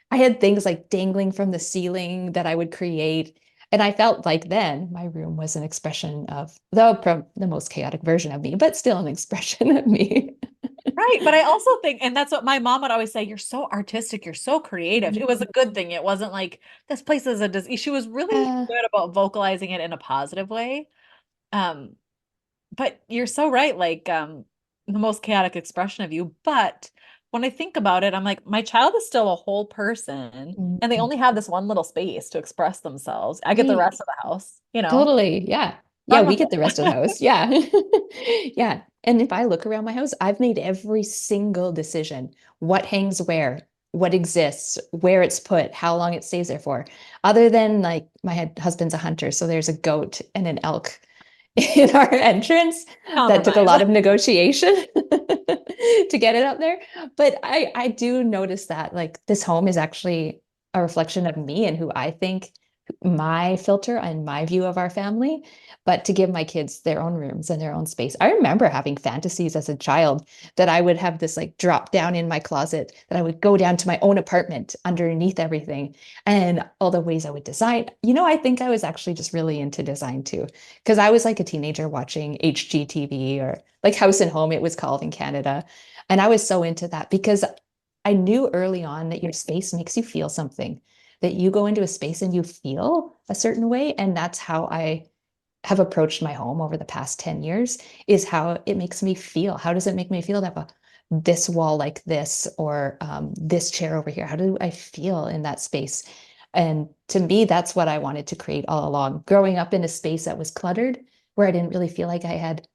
I had things like dangling from the ceiling that I would create. And I felt like then my room was an expression of the most chaotic version of me, but still an expression of me. Right. But I also think, and that's what my mom would always say, you're so artistic, you're so creative. It was a good thing. It wasn't like this place is a disease. She was really Yeah. good about vocalizing it in a positive way. Um, but you're so right, like the most chaotic expression of you. But when I think about it, I'm like, my child is still a whole person, Mm, and they only have this one little space to express themselves. I get the right. rest of the house. Totally. Yeah. Yeah, Wrong we with get the rest of the it. house. Yeah. Yeah. And if I look around my house, I've made every single decision. What hangs where, what exists, where it's put, how long it stays there for. Other than like husband's a hunter, so there's a goat and an elk in our entrance that took a Compromise. lot of negotiation to get it up there. But I do notice that like this home is actually a reflection of me and who I think my filter and my view of our family, but to give my kids their own rooms and their own space. I remember having fantasies as a child that I would have this like drop down in my closet, that I would go down to my own apartment underneath everything, and all the ways I would design. I think I was actually just really into design too, because I was like a teenager watching HGTV, or like House and Home, it was called in Canada. And I was so into that because I knew early on that your space makes you feel something, that you go into a space and you feel a certain way. And that's how I have approached my home over the past 10 years, is how it makes me feel. How does it make me feel to have this wall like this, or this chair over here? How do I feel in that space? And to me, that's what I wanted to create all along. Growing up in a space that was cluttered, where I didn't really feel like I had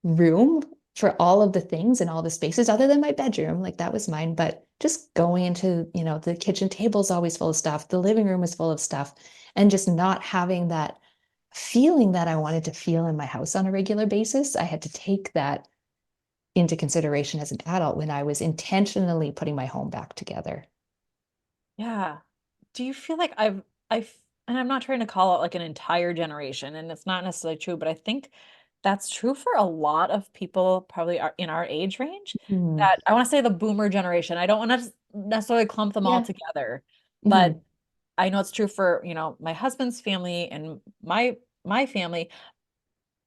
room for all of the things and all the spaces other than my bedroom, like that was mine. But just going into, the kitchen table's always full of stuff, the living room is full of stuff, and just not having that feeling that I wanted to feel in my house on a regular basis. I had to take that into consideration as an adult when I was intentionally putting my home back together. Yeah. Do you feel like I've, and I'm not trying to call out like an entire generation, and it's not necessarily true, but I think that's true for a lot of people probably are in our age range, Mm, that I want to say the boomer generation. I don't want to necessarily clump them all yeah. together, but Mhm. I know it's true for, my husband's family and my family.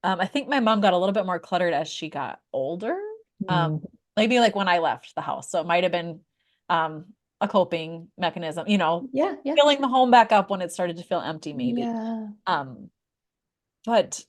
I think my mom got a little bit more cluttered as she got older. Um, Mm. maybe like when I left the house. So it might have been um a coping mechanism, Yeah, yeah. filling the home back up when it started to feel empty, maybe. Yeah. Um, but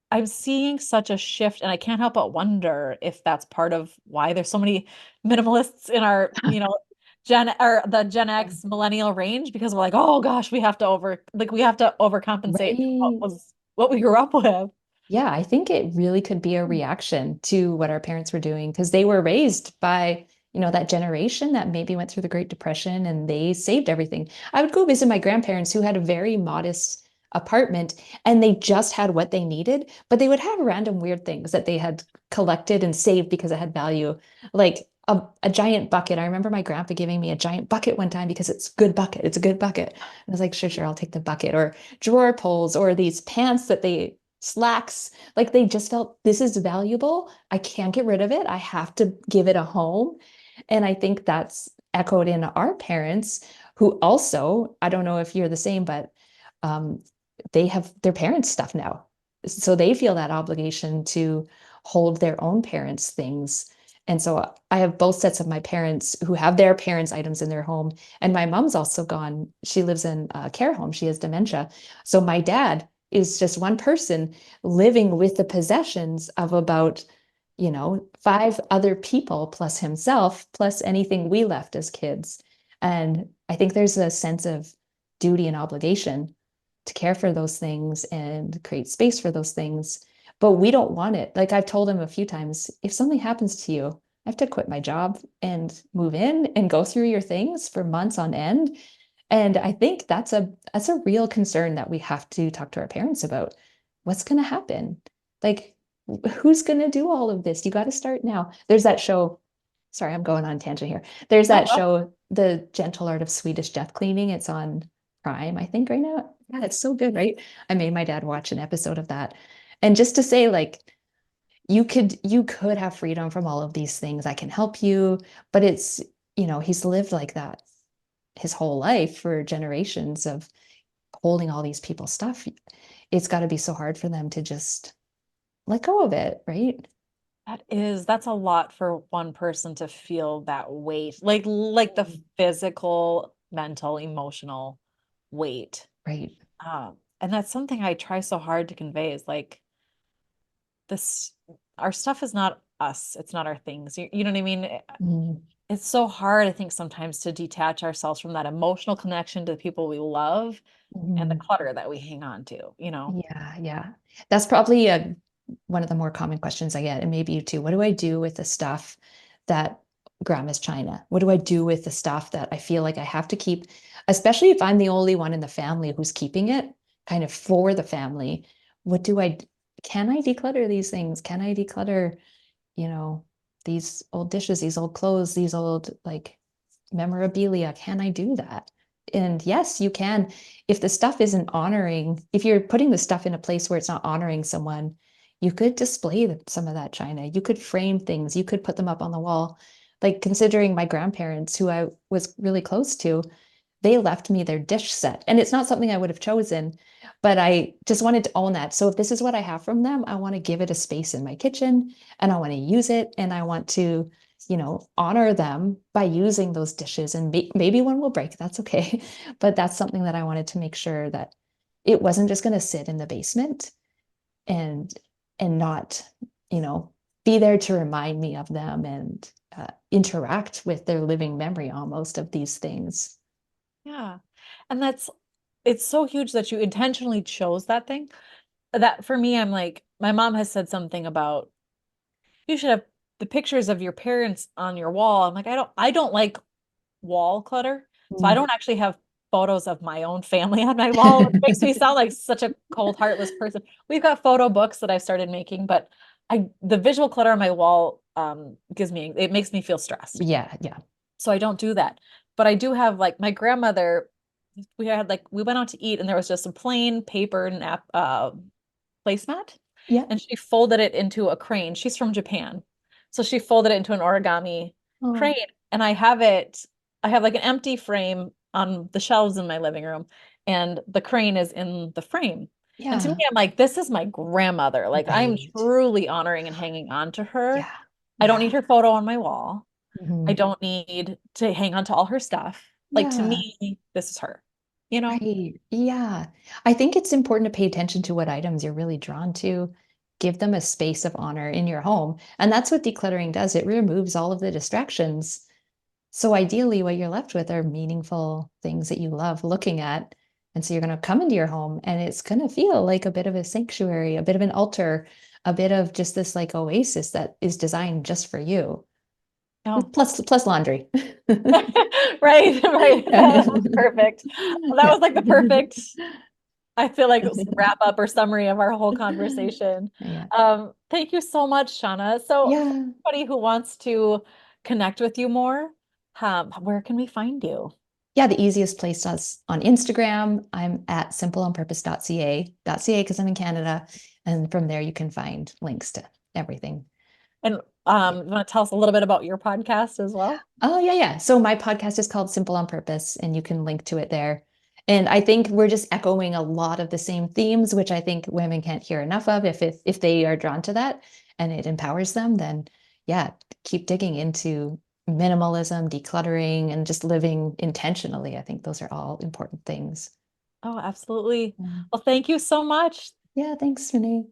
I'm seeing such a shift, and I can't help but wonder if that's part of why there's so many minimalists in our, the Gen X millennial range, because we're like, oh gosh, we have to overcompensate for Right. what we grew up with. Yeah, I think it really could be a reaction to what our parents were doing, because they were raised by, that generation that maybe went through the Great Depression and they saved everything. I would go visit my grandparents who had a very modest apartment, and they just had what they needed, but they would have random weird things that they had collected and saved because it had value, like a giant bucket. I remember my grandpa giving me a giant bucket one time because it's a good bucket. It's a good bucket. And I was like, sure, sure, I'll take the bucket. Or drawer pulls, or these pants that they slacks, like they just felt this is valuable. I can't get rid of it. I have to give it a home. And I think that's echoed in our parents, who also, I don't know if you're the same, but um, they have their parents' stuff now. So they feel that obligation to hold their own parents' things. And so I have both sets of my parents who have their parents' items in their home. And my mom's also gone. She lives in a care home. She has dementia. So my dad is just one person living with the possessions of about, five other people plus himself, plus anything we left as kids. And I think there's a sense of duty and obligation to care for those things and create space for those things. But we don't want it. Like I've told him a few times, if something happens to you, I have to quit my job and move in and go through your things for months on end. And I think that's a real concern that we have to talk to our parents about. What's going to happen? Like, who's going to do all of this? You got to start now. There's that show. Sorry, I'm going on a tangent here. There's No, that show, The Gentle Art of Swedish Death Cleaning. It's on Prime, I think, right now. God, it's so good, right? I made my dad watch an episode of that. And just to say, like, you could have freedom from all of these things. I can help you, but he's lived like that his whole life for generations of holding all these people's stuff. It's got to be so hard for them to just let go of it, right? that's a lot for one person to feel that weight, like the Mm. physical, mental, emotional weight. Right. And that's something I try so hard to convey, is like this, our stuff is not us, it's not our things. You know what I mean? Mm. it's so hard, I think, sometimes to detach ourselves from that emotional connection to the people we love and the Mhm. clutter that we hang on to, you know? Yeah, yeah. That's probably one of the more common questions I get, and maybe you too. What do I do with the stuff that grandma's china? What do I do with the stuff that I feel like I have to keep, especially if I'm the only one in the family who's keeping it kind of for the family? What do I, can I declutter these things? Can I declutter, you know, these old dishes, these old clothes, these old like memorabilia? Can I do that? And yes, you can. If the stuff isn't honoring, if you're putting the stuff in a place where it's not honoring someone, you could display some of that china. You could frame things. You could put them up on the wall. Like considering my grandparents, who I was really close to, they left me their dish set. And it's not something I would have chosen, but I just wanted to own that. So if this is what I have from them, I want to give it a space in my kitchen and I want to use it and I want to, honor them by using those dishes. And maybe one will break, that's okay. But that's something that I wanted to make sure that it wasn't just going to sit in the basement and not, you know, be there to remind me of them and interact with their living memory almost of these things. Yeah. And it's so huge that you intentionally chose that thing. That for me, I'm like, my mom has said something about you should have the pictures of your parents on your wall. I'm like, I don't like wall clutter. So I Mm. don't actually have photos of my own family on my wall, which makes me sound like such a cold, heartless person. We've got photo books that I've started making, but the visual clutter on my wall it makes me feel stressed. Yeah, yeah, So I don't do that. But I do have like my grandmother, we went out to eat and there was just a plain paper placemat yeah. and she folded it into a crane. She's from Japan. So she folded it into an origami crane Oh, and I have like an empty frame on the shelves in my living room and the crane is in the frame. And to me, yeah, I'm like, this is my grandmother. Like I'm right. truly honoring and hanging on to her. Yeah, I don't yeah. need her photo on my wall. I Mhm. don't need to hang on to all her stuff. Like to Yeah, me, this is her, you know? right. Yeah. I think it's important to pay attention to what items you're really drawn to. Give them a space of honor in your home. And that's what decluttering does. It removes all of the distractions. So ideally, what you're left with are meaningful things that you love looking at. And so you're going to come into your home and it's going to feel like a bit of a sanctuary, a bit of an altar, a bit of just this like oasis that is designed just for you. Oh. Plus laundry. Right, right. Yeah. That's perfect. Well, that Yeah. was like the perfect, I feel like wrap up or summary of our whole conversation. Yeah. Thank you so much, Shauna. So for Yeah. anybody who wants to connect with you more, where can we find you? Yeah, the easiest place is on Instagram. I'm at simpleonpurpose.ca because I'm in Canada. And from there you can find links to everything. And you want to tell us a little bit about your podcast as well? Oh, yeah, yeah. So my podcast is called Simple on Purpose, and you can link to it there. And I think we're just echoing a lot of the same themes, which I think women can't hear enough of. If they are drawn to that and it empowers them, then yeah, keep digging into minimalism, decluttering, and just living intentionally. I think those are all important things. Oh, absolutely. Mm. Well, thank you so much. Yeah, thanks, Renee.